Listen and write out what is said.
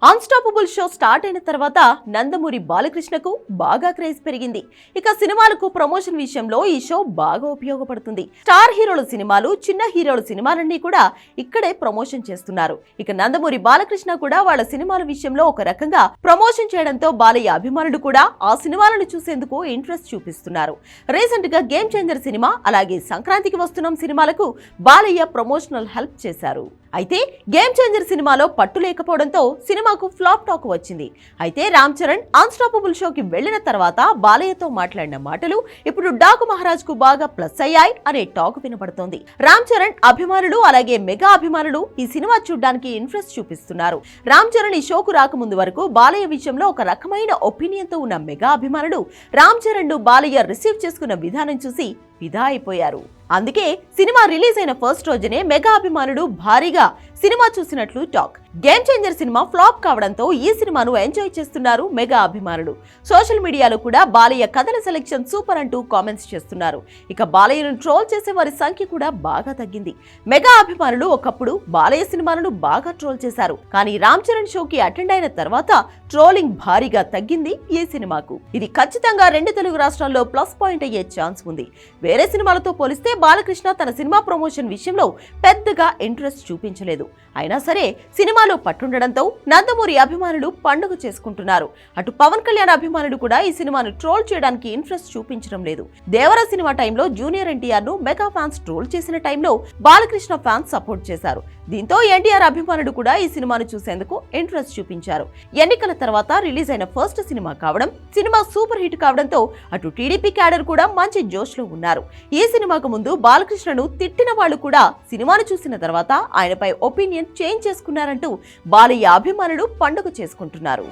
Unstoppable show start అయిన తర్వాత నందమూరి బాలకృష్ణకు బాగా క్రేజ్ పెరిగింది. ఇక సినిమాలకు ప్రమోషన్ విషయంలో ఈ షో బాగా ఉపయోగపడుతుంది. స్టార్ హీరోల సినిమాలు, చిన్న హీరోల సినిమాలన్నీ కూడా ఇక్కడే ప్రమోషన్ చేస్తున్నారు. ఇక నందమూరి బాలకృష్ణ కూడా వాళ్ళ సినిమాల విషయంలో ఒక రకంగా ప్రమోషన్ చేయడంతో బాలయ్య అభిమానులు కూడా ఆ సినిమాలను చూసేందుకు ఇంట్రెస్ట్ చూపిస్తున్నారు. రీసెంట్ గా గేమ్ చేంజర్ సినిమా, అలాగే సంక్రాంతికి వస్తున్నాం సినిమాలకు బాలయ్య ప్రమోషనల్ హెల్ప్ చేశారు. అయితే గేమ్ చేంజర్ సినిమాలో పట్టు లేకపోవడంతో సినిమాకు ఫ్లాప్ టాక్ వచ్చింది. అయితే రామ్ చరణ్ అన్స్టాపబుల్ షోకి వెళ్లిన తర్వాత బాలయ్యతో మాట్లాడిన మాటలు ఇప్పుడు డాకు మహారాజ్ కు బాగా ప్లస్ అయ్యాయి అనే టాక్ వినపడుతోంది. రామ్ చరణ్ అభిమానులు, అలాగే మెగా అభిమానులు ఈ సినిమా చూడ్డానికి ఇంట్రెస్ట్ చూపిస్తున్నారు. రామ్ చరణ్ ఈ షోకు రాకముందు వరకు బాలయ్య విషయంలో ఒక రకమైన ఒపీనియన్ తో ఉన్న మెగా అభిమానులు రామ్ చరణ్ ను బాలయ్య రిసీవ్ చేసుకున్న విధానం చూసి ఫిదా అయిపోయారు. అందుకే సినిమా రిలీజ్ అయిన ఫస్ట్ రోజునే మెగా అభిమానులు భారీగా సినిమా చూసినట్లు talk. Game changer cinema flop కావడంతో ఈ సినిమాను ఎంజాయ్ చేస్తున్నారు మెగా అభిమానులు. సోషల్ మీడియాలో కూడా బాలయ్య కథల సెలెక్షన్ సూపర్ అంటూ కామెంట్స్ చేస్తున్నారు. ఇక బాలయ్యను ట్రోల్ చేసే వారి సంఖ్య కూడా బాగా తగ్గింది. మెగా అభిమానులు ఒకప్పుడు బాలయ్య సినిమాలను బాగా ట్రోల్ చేశారు. కానీ రామ్ చరణ్ షోకి అటెండ్ అయిన తర్వాత ట్రోలింగ్ భారీగా తగ్గింది ఈ సినిమాకు. ఇది ఖచ్చితంగా 2 తెలుగు రాష్ట్రాల్లో ప్లస్ పాయింట్ అయ్యే ఛాన్స్ ఉంది. వేరే సినిమాలతో పోలిస్తే బాలకృష్ణ తన సినిమా ప్రమోషన్ విషయంలో పెద్దగా ఇంట్రెస్ట్ చూపించలేదు. అయినా సరే సినిమాలో పట్టుండడంతో నందమూరి అభిమానులు పండుగ చేసుకుంటున్నారు. అటు పవన్ కళ్యాణ్ అభిమానులు కూడా ఈ సినిమాను ట్రోల్ చేయడానికి ఇంట్రెస్ట్ చూపించడం లేదు. దేవర సినిమా టైంలో జూనియర్ ఎన్టీఆర్ ను మెగా ఫ్యాన్స్ ట్రోల్ చేసిన టైంలో బాలకృష్ణ ఫ్యాన్స్ సపోర్ట్ చేశారు. దీంతో ఎన్టీఆర్ అభిమానులు కూడా ఈ సినిమాను చూసేందుకు ఇంట్రెస్ట్ చూపించారు. ఎన్నికల తర్వాత రిలీజ్ అయిన ఫస్ట్ సినిమా కావడం, సినిమా సూపర్ హిట్ కావడంతో అటు టీడీపీ క్యాడర్ కూడా మంచి జోష్ లో ఉన్నారు. ఈ సినిమాకు ముందు బాలకృష్ణను తిట్టిన వాళ్ళు కూడా సినిమాను చూసిన తర్వాత ఆయనపై ఒపీనియన్ చేంజ్ చేసుకున్నారంటూ బాలయ్య అభిమానులు పండుగ చేసుకుంటున్నారు.